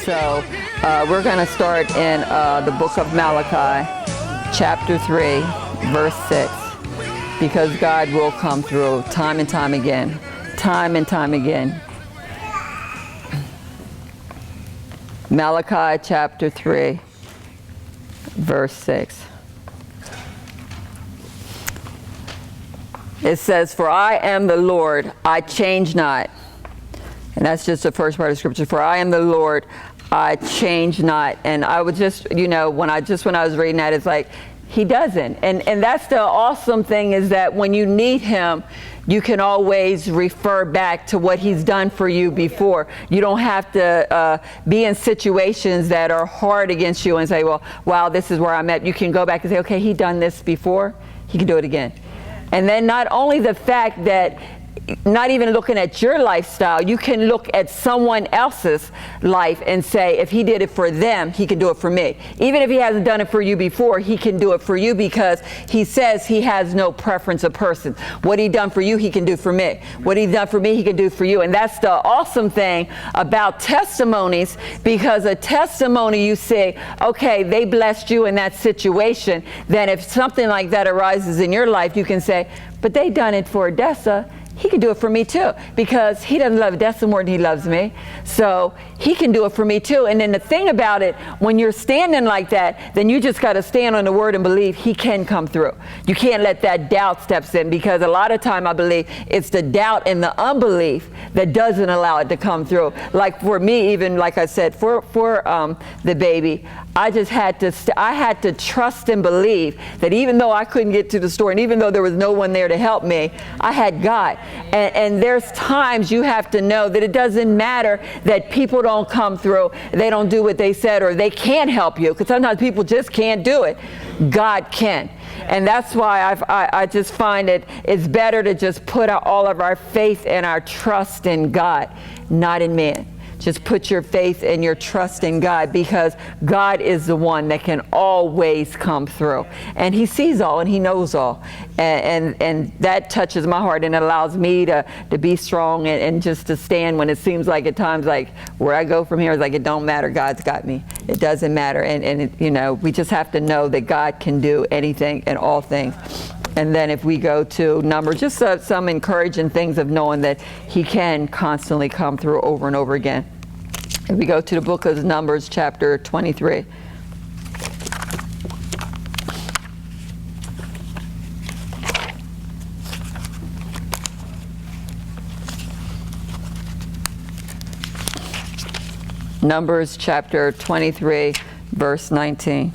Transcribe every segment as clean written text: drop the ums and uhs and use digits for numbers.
So we're going to start in the book of Malachi, chapter 3, verse 6, because God will come through time and time again, time and time again. Malachi chapter 3, verse 6. It says, "For I am the Lord, I change not." And that's just the first part of scripture. "For I am the Lord, I change not." And I would just, when I was reading that, it's like, he doesn't. And that's the awesome thing, is that when you need him, you can always refer back to what he's done for you before. You don't have to be in situations that are hard against you and say, well, wow, this is where I'm at. You can go back and say, okay, he done this before, he can do it again. And then not only the fact that, not even looking at your lifestyle, you can look at someone else's life and say, if he did it for them, he can do it for me. Even if he hasn't done it for you before, he can do it for you, because he says he has no preference of person. What he done for you, he can do for me. What he done for me, he can do for you. And that's the awesome thing about testimonies, because a testimony, you say, okay, they blessed you in that situation. Then if something like that arises in your life, you can say, but they done it for Odessa. He can do it for me too, because he doesn't love Odessa more than he loves me. So he can do it for me too. And then the thing about it, when you're standing like that, then you just got to stand on the word and believe he can come through. You can't let that doubt steps in, because a lot of time I believe it's the doubt and the unbelief that doesn't allow it to come through. Like for me, even like I said, for the baby, I just had to trust and believe that even though I couldn't get to the store, and even though there was no one there to help me, I had God. And there's times you have to know that it doesn't matter that people don't come through, they don't do what they said, or they can't help you, because sometimes people just can't do it. God can. And that's why I just find it's better to just put all of our faith and our trust in God, not in man. Just put your faith and your trust in God, because God is the one that can always come through. And he sees all and he knows all. And that touches my heart, and it allows me to be strong and just to stand when it seems like at times, like where I go from here is like, it don't matter, God's got me. It doesn't matter. And we just have to know that God can do anything and all things. And then if we go to Numbers, just some encouraging things of knowing that he can constantly come through over and over again. If we go to the book of Numbers, chapter 23. Numbers chapter 23, verse 19.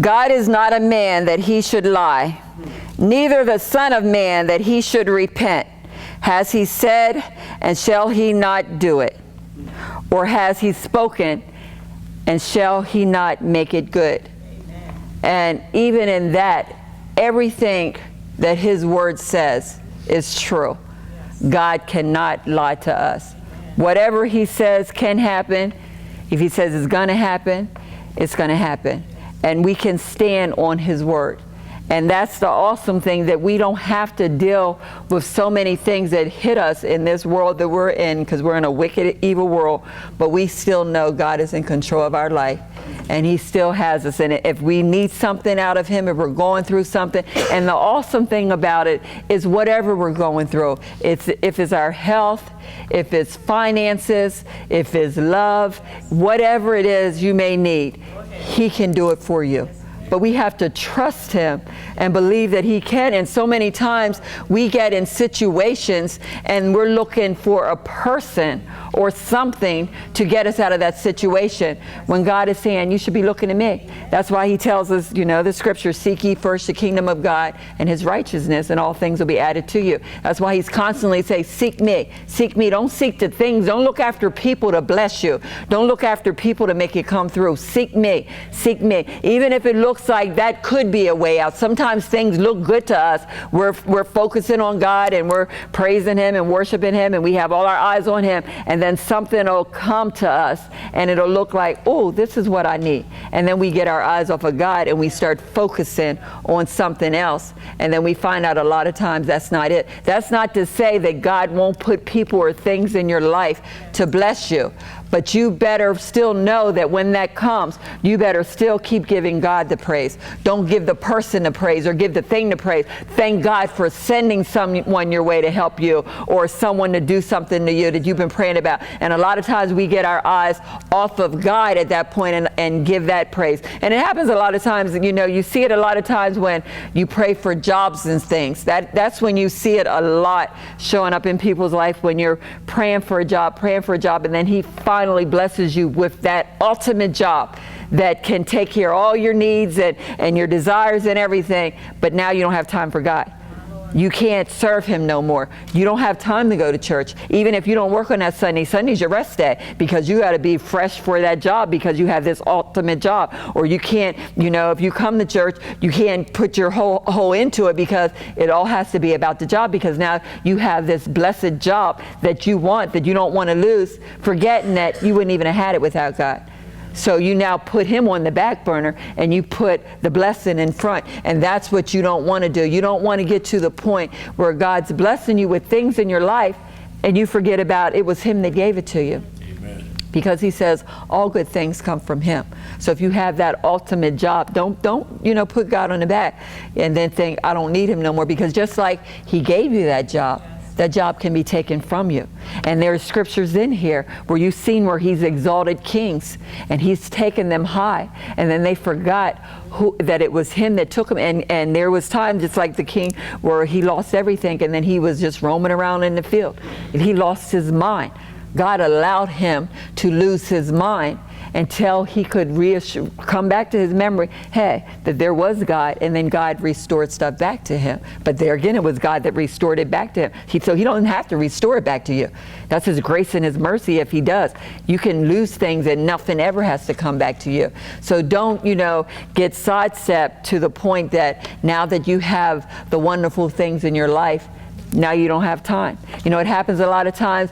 God is not a man that he should lie, neither the Son of Man that he should repent. Has he said, and shall he not do it? Or has he spoken, and shall he not make it good? Amen. And even in that, everything that his word says is true. Yes. God cannot lie to us. Whatever he says can happen. If he says it's going to happen, it's going to happen. And we can stand on his word. And that's the awesome thing, that we don't have to deal with so many things that hit us in this world that we're in, because we're in a wicked, evil world. But we still know God is in control of our life, and he still has us in it. If we need something out of him, if we're going through something, and the awesome thing about it is whatever we're going through, if it's our health, if it's finances, if it's love, whatever it is you may need, he can do it for you. But we have to trust him and believe that he can. And so many times we get in situations and we're looking for a person or something to get us out of that situation, when God is saying, you should be looking at me. That's why he tells us, the scripture, seek ye first the kingdom of God and his righteousness, and all things will be added to you. That's why he's constantly saying, seek me, seek me. Don't seek the things. Don't look after people to bless you. Don't look after people to make you come through. Seek me, seek me. Even if it looks looks like that could be a way out. Sometimes things look good to us. We're focusing on God and we're praising Him and worshiping Him and we have all our eyes on Him, and then something will come to us and it'll look like, oh, this is what I need. And then we get our eyes off of God and we start focusing on something else. And then we find out a lot of times that's not it. That's not to say that God won't put people or things in your life to bless you. But you better still know that when that comes, you better still keep giving God the praise. Don't give the person the praise or give the thing the praise. Thank God for sending someone your way to help you or someone to do something to you that you've been praying about. And a lot of times we get our eyes off of God at that point and give that praise. And it happens a lot of times, you know, you see it a lot of times when you pray for jobs and things. That's when you see it a lot showing up in people's life, when you're praying for a job, and then He finally blesses you with that ultimate job that can take care of all your needs and your desires and everything, but now you don't have time for God. You can't serve Him no more. You don't have time to go to church. Even if you don't work on that Sunday, Sunday's your rest day because you got to be fresh for that job because you have this ultimate job. Or you can't, you know, if you come to church, you can't put your whole into it because it all has to be about the job, because now you have this blessed job that you want, that you don't want to lose, forgetting that you wouldn't even have had it without God. So you now put Him on the back burner and you put the blessing in front. And that's what you don't want to do. You don't want to get to the point where God's blessing you with things in your life and you forget about it was Him that gave it to you. Amen. Because He says all good things come from Him. So if you have that ultimate job, don't put God on the back and then think, I don't need Him no more. Because just like He gave you that job can be taken from you. And there's scriptures in here where you've seen where He's exalted kings and He's taken them high, and then they forgot that it was Him that took them. And there was times, just like the king, where he lost everything and then he was just roaming around in the field and he lost his mind. God allowed him to lose his mind until he could come back to his memory, hey, that there was God, and then God restored stuff back to him. But there again, it was God that restored it back to him. So He don't have to restore it back to you. That's His grace and His mercy if He does. You can lose things and nothing ever has to come back to you. So don't, get sidestepped to the point that now that you have the wonderful things in your life, now you don't have time. It happens a lot of times.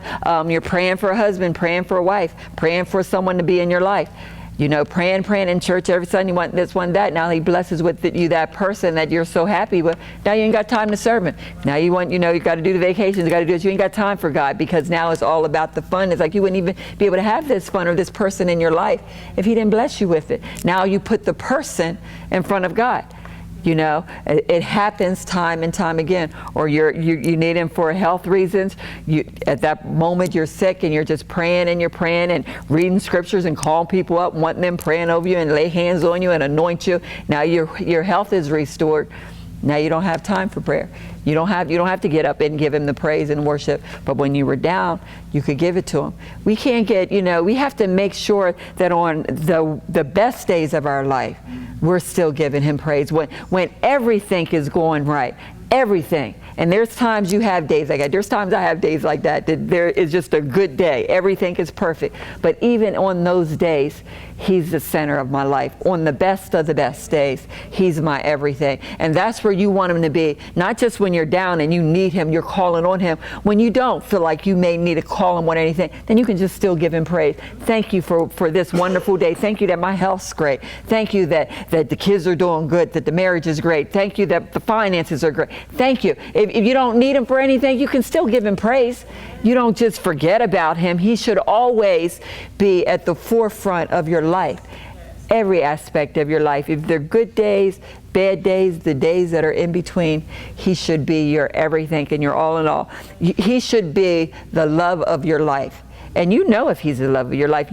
You're praying for a husband, praying for a wife, praying for someone to be in your life. Praying in church every Sunday, you want this, one, that. Now He blesses with you that person that you're so happy with. Now you ain't got time to serve Him. Now you want, you got to do the vacations, you got to do this. You ain't got time for God because now it's all about the fun. It's like you wouldn't even be able to have this fun or this person in your life if He didn't bless you with it. Now you put the person in front of God. It happens time and time again. Or you need Him for health reasons. At that moment you're sick and you're just praying and reading scriptures and calling people up, wanting them praying over you and lay hands on you and anoint you. Now your health is restored. Now you don't have time for prayer. You don't have to get up and give Him the praise and worship. But when you were down, you could give it to Him. We can't we have to make sure that on the best days of our life, we're still giving Him praise. When everything is going right, everything. And there's times you have days like that. There's times I have days like that there is just a good day. Everything is perfect. But even on those days, He's the center of my life. On the best of the best days, He's my everything. And that's where you want Him to be. Not just when you're down and you need Him, you're calling on Him. When you don't feel like you may need to call Him on anything, then you can just still give Him praise. Thank you for this wonderful day. Thank you that my health's great. Thank you that the kids are doing good, that the marriage is great. Thank you that the finances are great. Thank you. If you don't need Him for anything, you can still give Him praise. You don't just forget about Him. He should always be at the forefront of your life, every aspect of your life. If they're good days, bad days, the days that are in between, He should be your everything and your all in all. He should be the love of your life. And if He's the love of your life,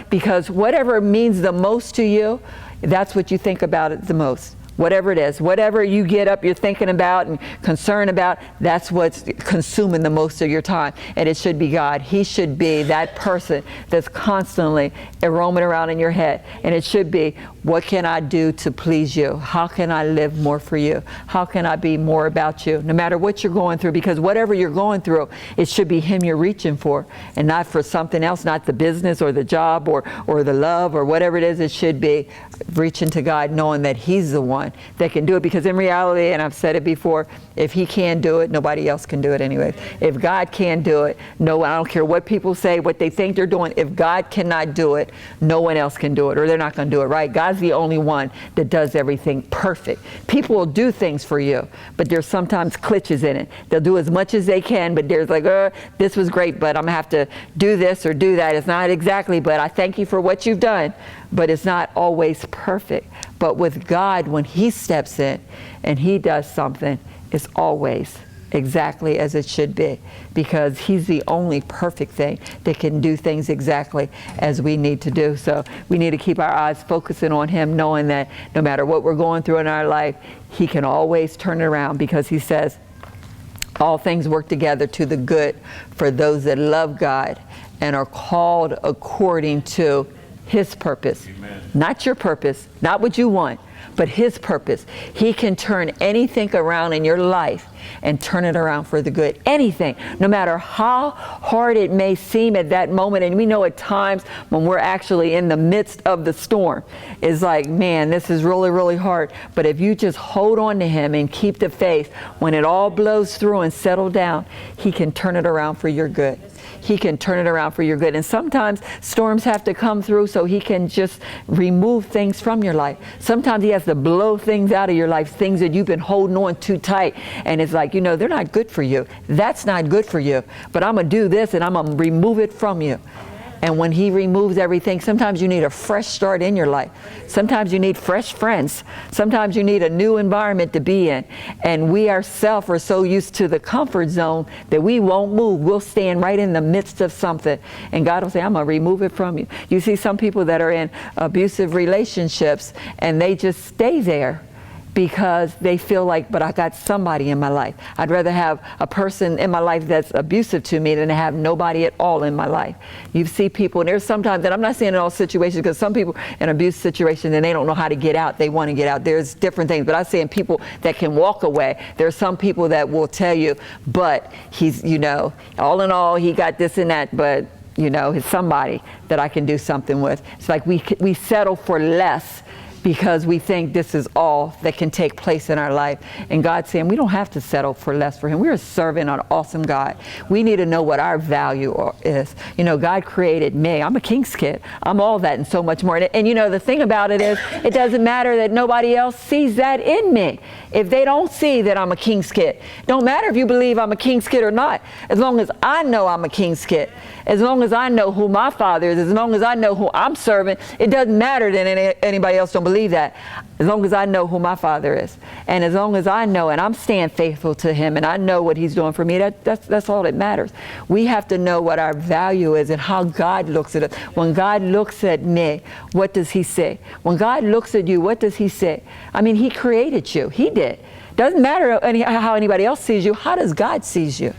because whatever means the most to you, that's what you think about it the most. Whatever it is, whatever you get up, you're thinking about and concerned about, that's what's consuming the most of your time. And it should be God. He should be that person that's constantly roaming around in your head. And it should be What can I do to please you? How can I live more for you? How can I be more about you? No matter what you're going through, because whatever you're going through, it should be him you're reaching for and not for something else, not the business or the job or the love or whatever it is. It should be reaching to God, knowing that he's the one that can do it. Because in reality, and I've said it before, if he can't do it, nobody else can do it anyway. If God can't do it, no, I don't care what people say, what they think they're doing. If God cannot do it, no one else can do it, or they're not going to do it, right? God's the only one that does everything perfect. People will do things for you, but there's sometimes glitches in it. They'll do as much as they can, but there's like, this was great, but I'm going to have to do this or do that. It's not exactly, but I thank you for what you've done. But it's not always perfect. But with God, when he steps in and he does something, it's always exactly as it should be, because he's the only perfect thing that can do things exactly as we need to do. So we need to keep our eyes focusing on him, knowing that no matter what we're going through in our life, he can always turn it around, because he says all things work together to the good for those that love God and are called according to his purpose. Amen. Not your purpose, not what you want, but his purpose. He can turn anything around in your life and turn it around for the good. Anything, no matter how hard it may seem at that moment. And we know at times when we're actually in the midst of the storm, it's like, man, this is really, really hard. But if you just hold on to him and keep the faith, when it all blows through and settle down, he can turn it around for your good. He can turn it around for your good. And sometimes storms have to come through so he can just remove things from your life. Sometimes he has to blow things out of your life, things that you've been holding on too tight. And it's like, they're not good for you. That's not good for you. But I'm going to do this and I'm going to remove it from you. And when he removes everything, sometimes you need a fresh start in your life. Sometimes you need fresh friends. Sometimes you need a new environment to be in. And we ourselves are so used to the comfort zone that we won't move. We'll stand right in the midst of something. And God will say, I'm going to remove it from you. You see some people that are in abusive relationships and they just stay there because they feel like, but I got somebody in my life. I'd rather have a person in my life that's abusive to me than to have nobody at all in my life. You see people, and there's sometimes, and I'm not saying in all situations, because some people in abuse situations and they don't know how to get out. They want to get out. There's different things, but I'm saying people that can walk away. There are some people that will tell you, but he's, all in all, he got this and that, but he's somebody that I can do something with. It's like we settle for less because we think this is all that can take place in our life. And God's saying we don't have to settle for less for him. We're serving an awesome God. We need to know what our value is. God created me. I'm a king's kid. I'm all that and so much more. And the thing about it is, it doesn't matter that nobody else sees that in me. If they don't see that I'm a king's kid, it don't matter if you believe I'm a king's kid or not. As long as I know I'm a king's kid, as long as I know who my father is, as long as I know who I'm serving, it doesn't matter that anybody else don't believe that. As long as I know who my father is, and as long as I know and I'm staying faithful to him and I know what he's doing for me, that's all that matters. We have to know what our value is and how God looks at us. When God looks at me, what does he say? When God looks at you, what does he say? I mean, he created you. He did. Doesn't matter how anybody else sees you. How does God sees you?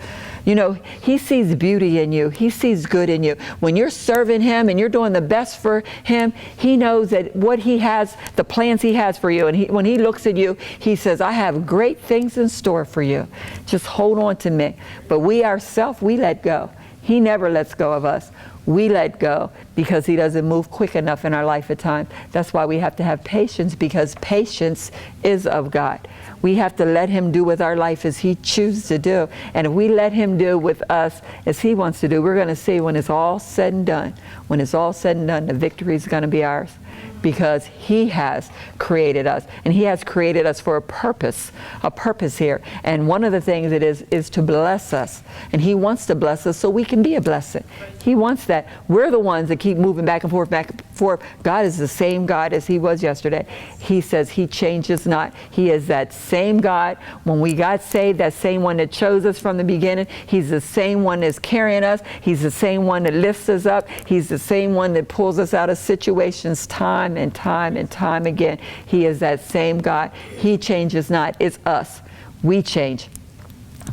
He sees beauty in you. He sees good in you. When you're serving him and you're doing the best for him, he knows that what he has, the plans he has for you. And when he looks at you, he says, I have great things in store for you. Just hold on to me. But we ourselves, we let go. He never lets go of us. We let go because he doesn't move quick enough in our life at times. That's why we have to have patience, because patience is of God. We have to let him do with our life as he chooses to do. And if we let him do with us as he wants to do, we're going to see when it's all said and done, the victory is going to be ours. Because he has created us, and he has created us for a purpose here. And one of the things it is to bless us, and he wants to bless us so we can be a blessing. He wants that. We're the ones that keep moving back and forth. God is the same God as he was yesterday. He says he changes not. He is that same God. When we got saved, that same one that chose us from the beginning, he's the same one that's carrying us. He's the same one that lifts us up. He's the same one that pulls us out of situations time and time again. He is that same God. He changes not. It's us. We change.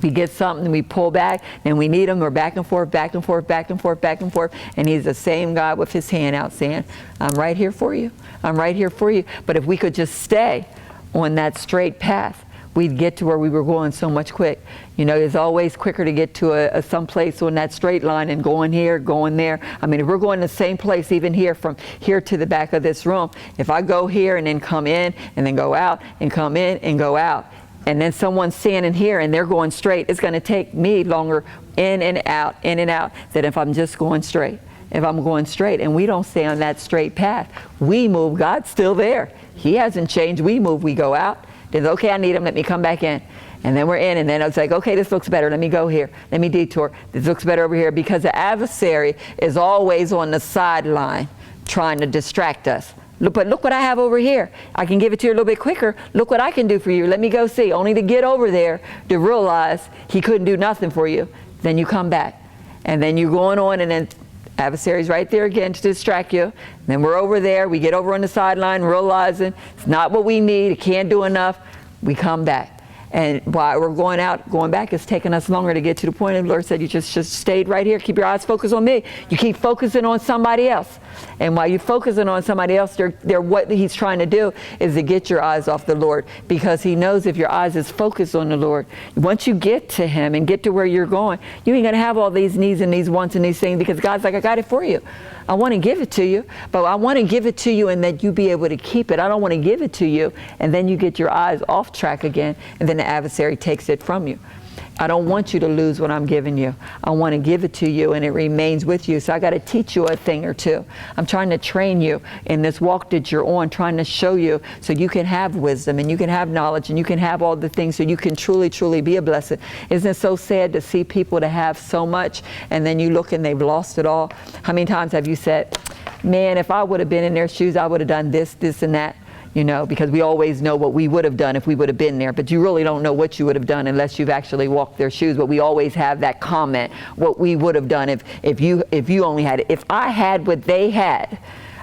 We get something, we pull back, and we need him. We're back and forth, back and forth, back and forth, back and forth. And he's the same God with his hand out saying, I'm right here for you. I'm right here for you. But if we could just stay on that straight path, we'd get to where we were going so much quick. You know, it's always quicker to get to some place on that straight line and going here, going there. I mean, if we're going the same place, even here, from here to the back of this room, if I go here and then come in and then go out and come in and go out, and then someone's standing here and they're going straight, it's going to take me longer in and out than if I'm just going straight. If I'm going straight and we don't stay on that straight path, we move. God's still there. He hasn't changed. We move. We go out. Then, okay, I need him. Let me come back in. And then we're in. And then it's like, okay, this looks better. Let me go here. Let me detour. This looks better over here. Because the adversary is always on the sideline trying to distract us. But look what I have over here. I can give it to you a little bit quicker. Look what I can do for you. Let me go see. Only to get over there to realize he couldn't do nothing for you. Then you come back. And then you're going on, and then adversary's right there again to distract you. And then we're over there. We get over on the sideline realizing it's not what we need. It can't do enough. We come back. And while we're going back, it's taking us longer to get to the point. And the Lord said, you just stayed right here. Keep your eyes focused on me. You keep focusing on somebody else. And while you're focusing on somebody else, what he's trying to do is to get your eyes off the Lord. Because he knows if your eyes is focused on the Lord, once you get to him and get to where you're going, you ain't going to have all these needs and these wants and these things, because God's like, I got it for you. I want to give it to you, but I want to give it to you and that you be able to keep it. I don't want to give it to you and then you get your eyes off track again, and then the adversary takes it from you. I don't want you to lose what I'm giving you. I want to give it to you and it remains with you. So I got to teach you a thing or two. I'm trying to train you in this walk that you're on, trying to show you so you can have wisdom and you can have knowledge and you can have all the things so you can truly, truly be a blessing. Isn't it so sad to see people to have so much and then you look and they've lost it all? How many times have you said, man, if I would have been in their shoes, I would have done this, this, and that? You know, because we always know what we would have done if we would have been there, but you really don't know what you would have done unless you've actually walked their shoes. But we always have that comment, what we would have done if you only had it. If I had what they had,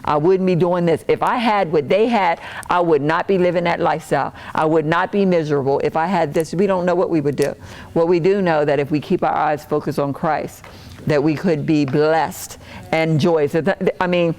I wouldn't be doing this. If I had what they had, I would not be living that lifestyle. I would not be miserable. If I had this, we don't know what we would do. What we do know that if we keep our eyes focused on Christ, that we could be blessed and joyous. I mean,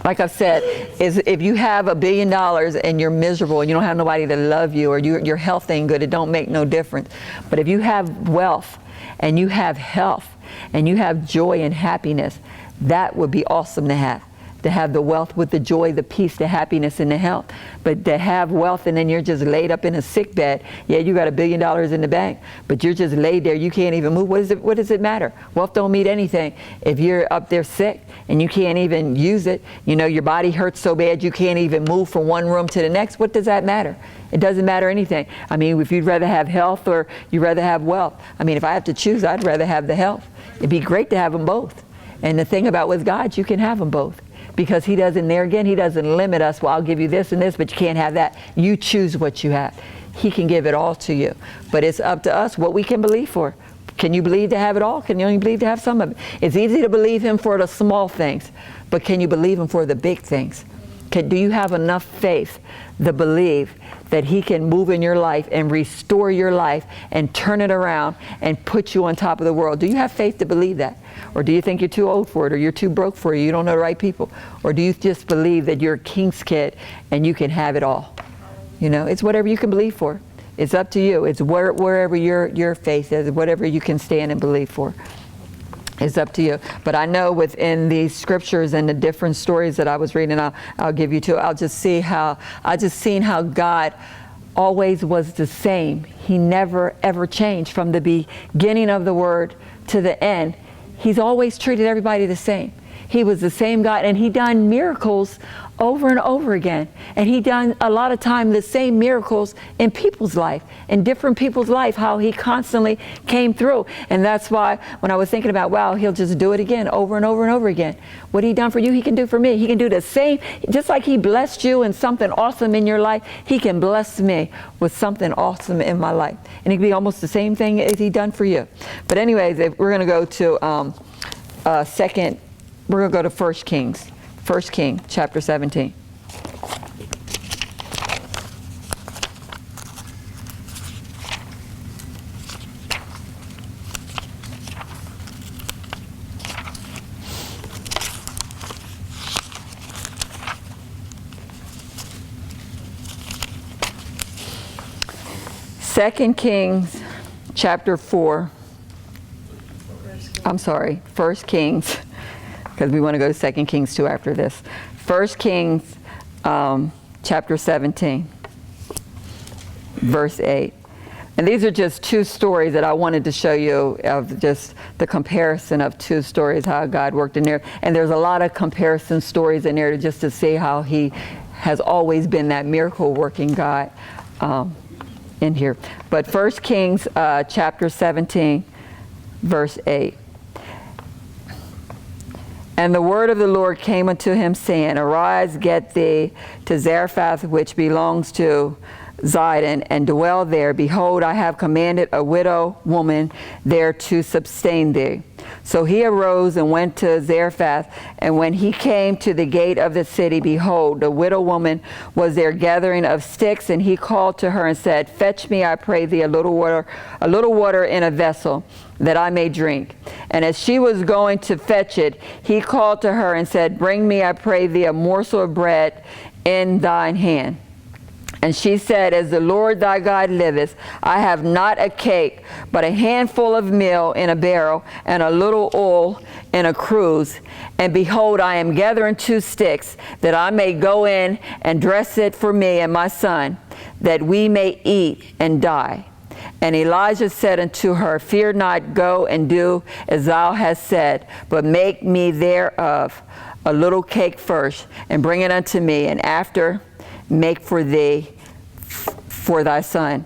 like I've said, is if you have $1 billion and you're miserable and you don't have nobody to love you, or your health ain't good, it don't make no difference. But if you have wealth and you have health and you have joy and happiness, that would be awesome to have. To have the wealth with the joy, the peace, the happiness, and the health. But to have wealth and then you're just laid up in a sick bed. Yeah, you got $1 billion in the bank, but you're just laid there. You can't even move. What does it matter? Wealth don't mean anything. If you're up there sick and you can't even use it, you know, your body hurts so bad you can't even move from one room to the next, what does that matter? It doesn't matter anything. I mean, if you'd rather have health or you'd rather have wealth. I mean, if I have to choose, I'd rather have the health. It'd be great to have them both. And the thing about with God, you can have them both. Because he doesn't, there again, he doesn't limit us. Well, I'll give you this and this, but you can't have that. You choose what you have. He can give it all to you. But it's up to us what we can believe for. Can you believe to have it all? Can you only believe to have some of it? It's easy to believe him for the small things, but can you believe him for the big things? Do you have enough faith to believe that he can move in your life and restore your life and turn it around and put you on top of the world? Do you have faith to believe that? Or do you think you're too old for it, or you're too broke for it, you don't know the right people? Or do you just believe that you're a king's kid and you can have it all? You know, it's whatever you can believe for. It's up to you. It's wherever your faith is, whatever you can stand and believe for. It's up to you. But I know within these scriptures and the different stories that I was reading, I'll give you two. I just seen how God always was the same. He never ever changed from the beginning of the word to the end. He's always treated everybody the same. He was the same God, and he done miracles over and over again. And he done a lot of time the same miracles in people's life, in different people's life, how he constantly came through. And that's why when I was thinking about, wow, he'll just do it again over and over and over again. What he done for you, he can do for me. He can do the same. Just like he blessed you in something awesome in your life, he can bless me with something awesome in my life. And it can be almost the same thing as he done for you. But anyways, if we're going to go to we're going to go to 1 Kings. 1 King, chapter 17. 2 Kings chapter 4. I'm sorry, 1 Kings, because we want to go to 2 Kings 2 after this. 1 Kings chapter 17, verse 8. And these are just two stories that I wanted to show you of just the comparison of two stories, how God worked in there. And there's a lot of comparison stories in there just to see how he has always been that miracle working God in here. But 1 Kings chapter 17, verse 8. And the word of the Lord came unto him, saying, Arise, get thee to Zarephath, which belongs to Zidon, and dwell there. Behold, I have commanded a widow woman there to sustain thee. So he arose and went to Zarephath, and when he came to the gate of the city, behold, the widow woman was there gathering of sticks, and he called to her and said, Fetch me, I pray thee, a little water in a vessel, that I may drink. And as she was going to fetch it, he called to her and said, Bring me, I pray thee, a morsel of bread in thine hand. And she said, As the Lord thy God liveth, I have not a cake, but a handful of meal in a barrel, and a little oil in a cruse. And behold, I am gathering 2 sticks, that I may go in and dress it for me and my son, that we may eat and die. And Elijah said unto her, Fear not, go and do as thou hast said, but make me thereof a little cake first, and bring it unto me, and after make for thee for thy son.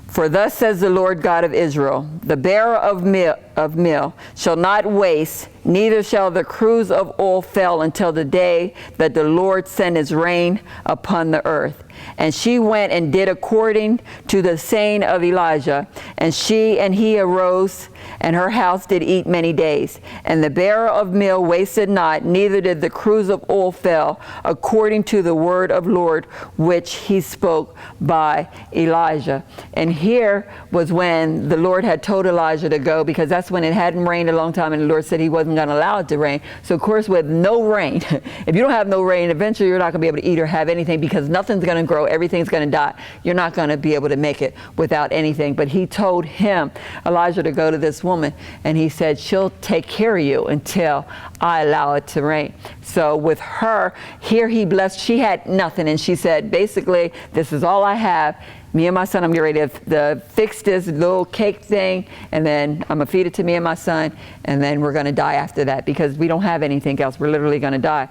For thus says the Lord God of Israel, the bearer of meal shall not waste, neither shall the cruse of oil fail until the day that the Lord send his rain upon the earth. And she went and did according to the saying of Elijah. And she and he arose, and her house did eat many days. And the bearer of meal wasted not, neither did the cruse of oil fail, according to the word of Lord, which he spoke by Elijah. And here was when the Lord had told Elijah to go, because that's when it hadn't rained a long time, and the Lord said he wasn't going to allow it to rain. So of course, with no rain, if you don't have no rain, eventually you're not going to be able to eat or have anything, because nothing's going to grow, everything's going to die. You're not going to be able to make it without anything. But he told him, Elijah, to go to this woman, and he said, she'll take care of you until I allow it to rain. So with her, here he blessed, she had nothing, and she said, basically, this is all I have. Me and my son, I'm getting ready to fix this little cake thing, and then I'm going to feed it to me and my son, and then we're going to die after that, because we don't have anything else. We're literally going to die.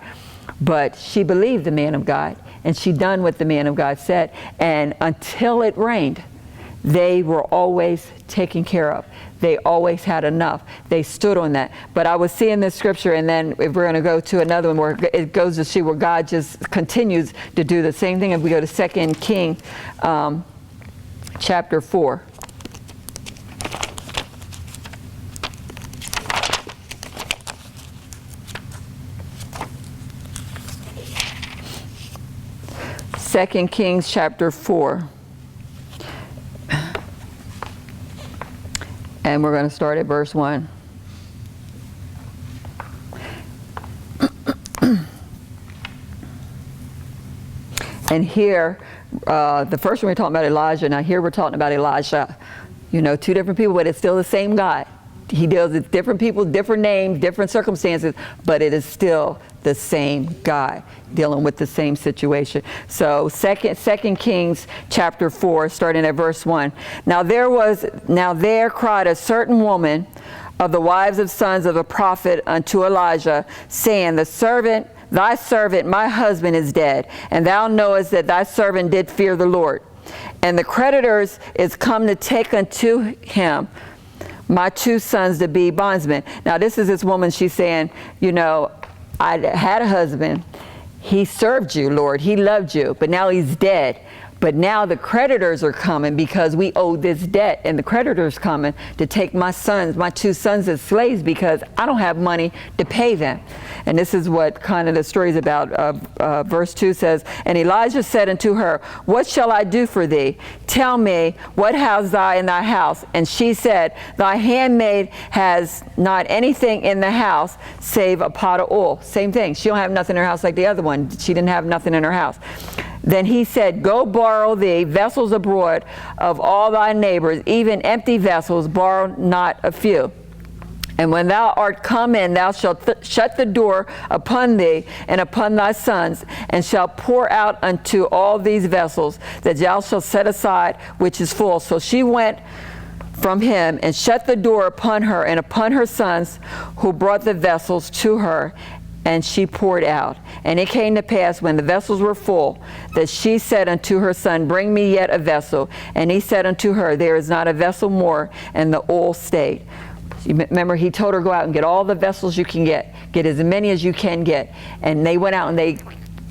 But she believed the man of God, and she done what the man of God said. And until it rained, they were always taken care of. They always had enough. They stood on that. But I was seeing this scripture, and then if we're going to go to another one where it goes to see where God just continues to do the same thing. If we go to 2 Kings chapter 4. Second Kings chapter 4. And we're going to start at verse 1. And here, the first one we're talking about Elijah. Now here we're talking about Elisha. You know, 2 different people, but it's still the same God. He deals with different people, different names, different circumstances, but it is still the same God dealing with the same situation. So Second Kings chapter 4, starting at verse 1. Now there cried a certain woman of the wives of sons of the prophet unto Elijah, saying, Thy servant, my husband, is dead, and thou knowest that thy servant did fear the Lord. And the creditors is come to take unto him my 2 sons to be bondsmen. Now this is this woman, she's saying, you know, I had a husband, he served you, Lord, he loved you, but now he's dead. But now the creditors are coming because we owe this debt, and the creditors coming to take my 2 sons as slaves, because I don't have money to pay them. And this is what kind of the story is about. Verse 2 says, And Elijah said unto her, What shall I do for thee? Tell me, what hast thou in thy house? And she said, Thy handmaid has not anything in the house save a pot of oil. Same thing. She don't have nothing in her house like the other one. She didn't have nothing in her house. Then he said, go borrow thee vessels abroad of all thy neighbors, even empty vessels, borrow not a few. And when thou art come in, thou shalt shut the door upon thee and upon thy sons, and shalt pour out unto all these vessels that thou shalt set aside, which is full. So she went from him and shut the door upon her and upon her sons, who brought the vessels to her, and she poured out. And it came to pass, when the vessels were full, that she said unto her son, bring me yet a vessel. And he said unto her, there is not a vessel more, and the oil stayed. Remember, he told her, go out and get all the vessels you can get as many as you can get. And they went out and they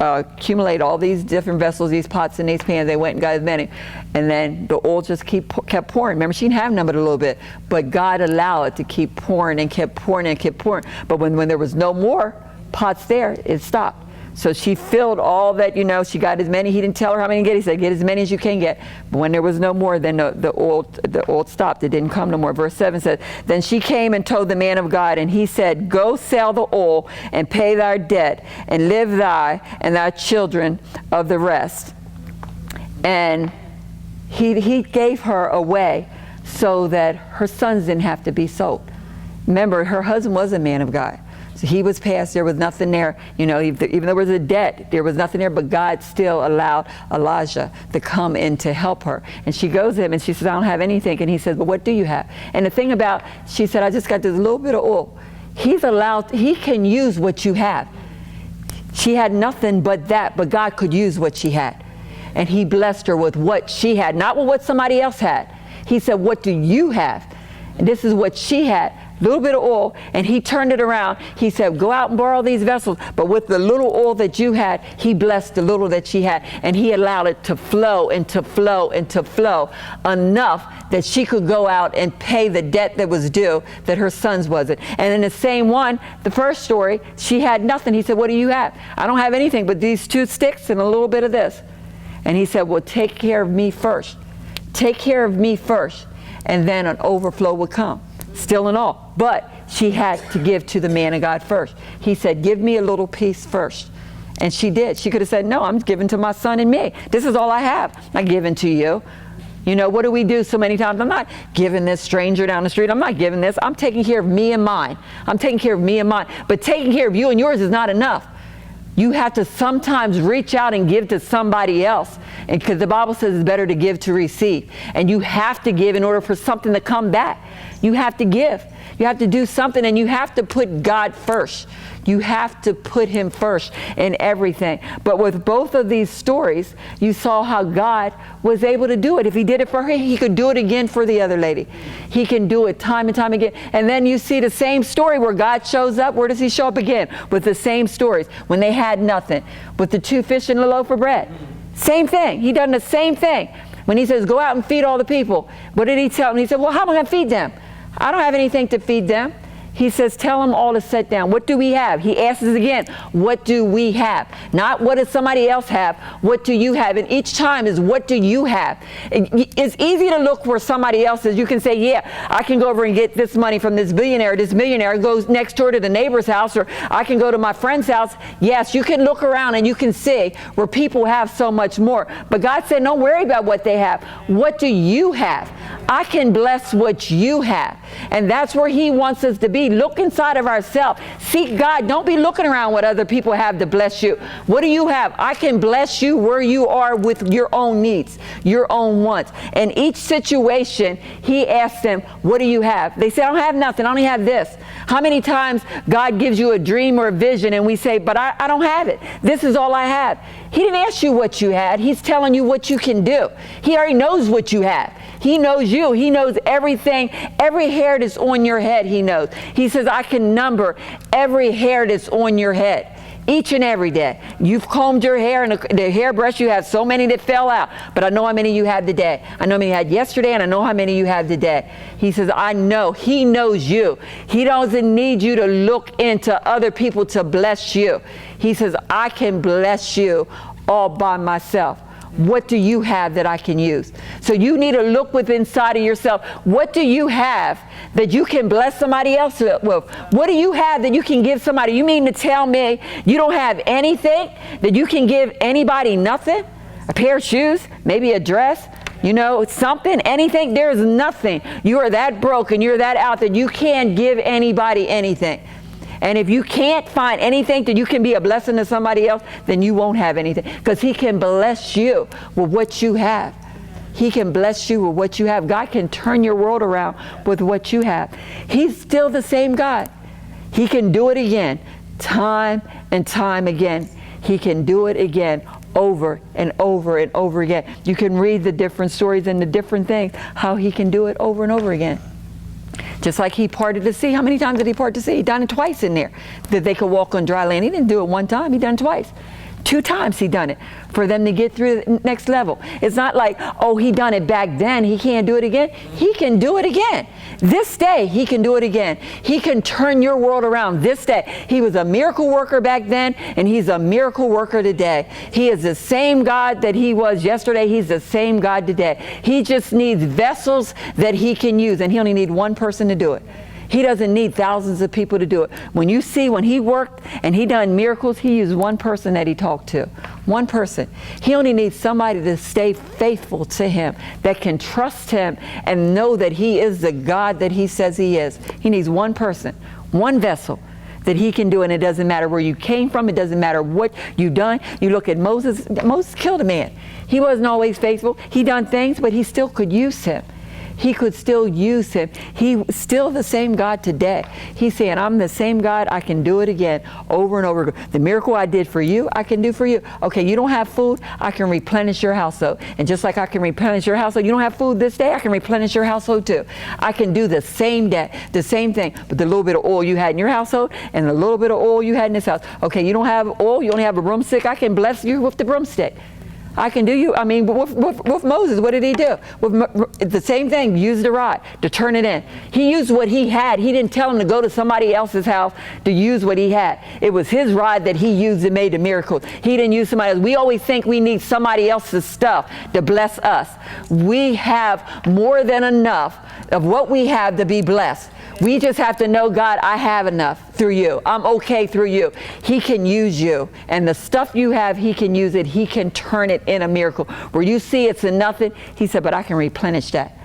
accumulated all these different vessels, these pots and these pans. They went and got as many. And then the oil just kept pouring. Remember, she didn't have none but a little bit, but God allowed it to keep pouring and kept pouring and kept pouring. But when there was no more pots there, it stopped. So she filled all that, she got as many. He didn't tell her how many to get. He said, get as many as you can get. But when there was no more, then the oil stopped. It didn't come no more. Verse 7 says, then she came and told the man of God, and he said, go sell the oil and pay thy debt, and live thy and thy children of the rest. And he gave her away so that her sons didn't have to be sold. Remember, her husband was a man of God. So he was past, there was nothing there. Even though there was a debt, there was nothing there, but God still allowed Elijah to come in to help her. And she goes to him and she says, I don't have anything. And he says, but what do you have? And the thing about, she said, I just got this little bit of oil. He can use what you have. She had nothing but that, but God could use what she had. And he blessed her with what she had, not with what somebody else had. He said, what do you have? And this is what she had. Little bit of oil, and he turned it around. He said, go out and borrow these vessels. But with the little oil that you had, he blessed the little that she had, and he allowed it to flow and to flow and to flow enough that she could go out and pay the debt that was due that her sons wasn't. And in the same one, the first story, she had nothing. He said, what do you have? I don't have anything but these 2 sticks and a little bit of this. And he said, well, take care of me first. Take care of me first, and then an overflow would come. Still and all. But she had to give to the man of God first. He said, give me a little piece first. And she did. She could have said, no, I'm giving to my son and me. This is all I have. I'm not giving to you. What do we do so many times? I'm not giving this stranger down the street. I'm not giving this. I'm taking care of me and mine. I'm taking care of me and mine. But taking care of you and yours is not enough. You have to sometimes reach out and give to somebody else. And because the Bible says it's better to give to receive. And you have to give in order for something to come back. You have to give. You have to do something, and you have to put God first. You have to put him first in everything. But with both of these stories, you saw how God was able to do it. If he did it for her, he could do it again for the other lady. He can do it time and time again. And then you see the same story where God shows up. Where does he show up again? With the same stories. When they had nothing. With the 2 fish and a loaf of bread. Same thing. He done the same thing. When he says, go out and feed all the people. What did he tell them? He said, well, how am I going to feed them? I don't have anything to feed them. He says, tell them all to sit down. What do we have? He asks us again, what do we have? Not what does somebody else have? What do you have? And each time is, what do you have? It's easy to look where somebody else is. You can say, yeah, I can go over and get this money from this billionaire. This millionaire goes next door to the neighbor's house, or I can go to my friend's house. Yes, you can look around and you can see where people have so much more. But God said, don't worry about what they have. What do you have? I can bless what you have. And that's where he wants us to be. Look inside of ourselves. Seek God. Don't be looking around what other people have to bless you. What do you have? I can bless you where you are with your own needs, your own wants. And each situation, he asks them, what do you have? They say, I don't have nothing. I only have this. How many times God gives you a dream or a vision and we say, but I don't have it. This is all I have. He didn't ask you what you had. He's telling you what you can do. He already knows what you have. He knows you. He knows everything. Every hair that's on your head, he knows. He says, I can number every hair that's on your head. Each and every day. You've combed your hair, and the hairbrush, you have so many that fell out. But I know how many you have today. I know how many you had yesterday, and I know how many you have today. He says, I know. He knows you. He doesn't need you to look into other people to bless you. He says, I can bless you all by myself. What do you have that I can use? So you need to look within inside of yourself. What do you have that you can bless somebody else with? What do you have that you can give somebody? You mean to tell me you don't have anything that you can give anybody nothing? A pair of shoes, maybe a dress, you know, something, anything. There's nothing. You are that broken, you're that out that you can't give anybody anything. And if you can't find anything that you can be a blessing to somebody else, then you won't have anything. Because he can bless you with what you have. He can bless you with what you have. God can turn your world around with what you have. He's still the same God. He can do it again, time and time again. He can do it again, over and over and over again. You can read the different stories and the different things, how he can do it over and over again. Just like he parted the sea. How many times did he part the sea? He done it twice in there, that they could walk on dry land. He didn't do it one time, he done it twice. 2 times he done it for them to get through the next level. It's not like, oh, he done it back then, he can't do it again. He can do it again. This day, he can do it again. He can turn your world around this day. He was a miracle worker back then, and he's a miracle worker today. He is the same God that he was yesterday. He's the same God today. He just needs vessels that he can use, and he only needs one person to do it. He doesn't need thousands of people to do it. When you see, when he worked and he done miracles, he used one person that he talked to. One person. He only needs somebody to stay faithful to him, that can trust him and know that he is the God that he says he is. He needs one person, one vessel that he can do, and it doesn't matter where you came from. It doesn't matter what you done. You look at Moses. Moses killed a man. He wasn't always faithful. He done things, but he still could use him. He could still use him. He's still the same God today. He's saying, I'm the same God. I can do it again, over and over again. The miracle I did for you, I can do for you. Okay, you don't have food, I can replenish your household. And just like I can replenish your household, you don't have food this day, I can replenish your household too. I can do the same day, the same thing, but the little bit of oil you had in your household and the little bit of oil you had in this house. Okay, you don't have oil, you only have a broomstick, I can bless you with the broomstick. I can do you. I mean, with Moses, what did he do? With the same thing, use the rod to turn it in. He used what he had. He didn't tell him to go to somebody else's house to use what he had. It was his rod that he used and made the miracles. He didn't use somebody else. We always think we need somebody else's stuff to bless us. We have more than enough of what we have to be blessed. We just have to know, God, I have enough through you. I'm okay through you. He can use you. And the stuff you have, he can use it. He can turn it in a miracle. Where you see it's a nothing, he said, but I can replenish that.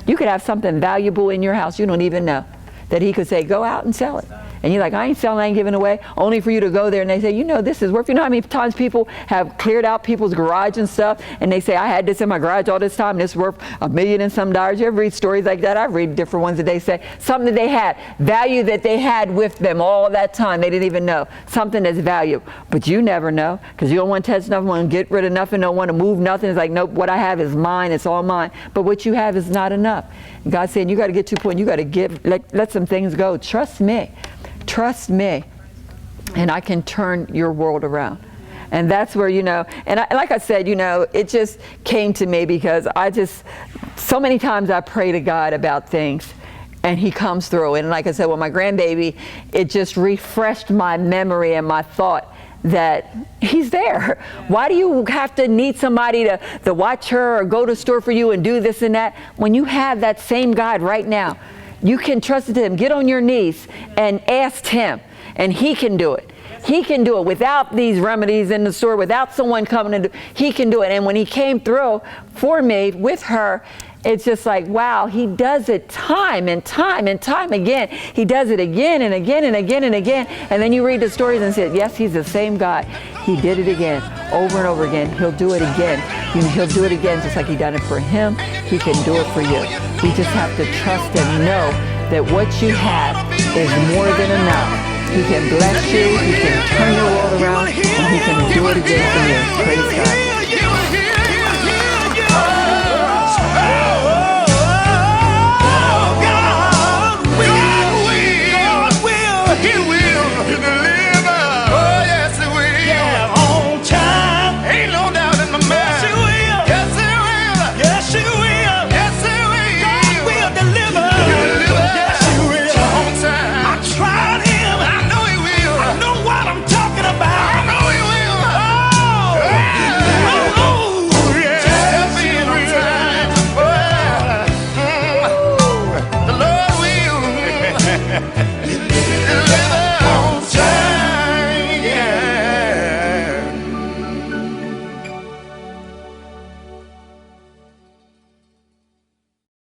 You could have something valuable in your house you don't even know, that he could say, go out and sell it. And you're like, I ain't selling, I ain't giving away, only for you to go there and they say, you know, this is worth, you know how many times people have cleared out people's garage and stuff, and they say, I had this in my garage all this time, and it's worth $1 million and some dollars. You ever read stories like that? I read different ones that they say, something that they had, value that they had with them all that time, they didn't even know, something that's valuable. But you never know, because you don't want to touch nothing, want to get rid of nothing, don't want to move nothing. It's like, nope, what I have is mine, it's all mine. But what you have is not enough. And God's saying, you got to get to a point, you got to give, let some things go. Trust me. Trust me, and I can turn your world around. And that's where, you know, and like I said, you know, it just came to me because so many times I pray to God about things and he comes through. And like I said, with my grandbaby, it just refreshed my memory and my thought that he's there. Why do you have to need somebody to watch her or go to the store for you and do this and that when you have that same God right now? You can trust him. Get on your knees and ask him, and he can do it. He can do it without these remedies in the store, without someone coming to do. He can do it. And when he came through for me with her, it's just like, wow, he does it time and time and time again. He does it again and again and again and again. And then you read the stories and say, yes, he's the same God. He did it again, over and over again. He'll do it again. He'll do it again just like he done it for him. He can do it for you. We just have to trust and know that what you have is more than enough. He can bless you. He can turn your world around. And he can do it again for you. Praise God.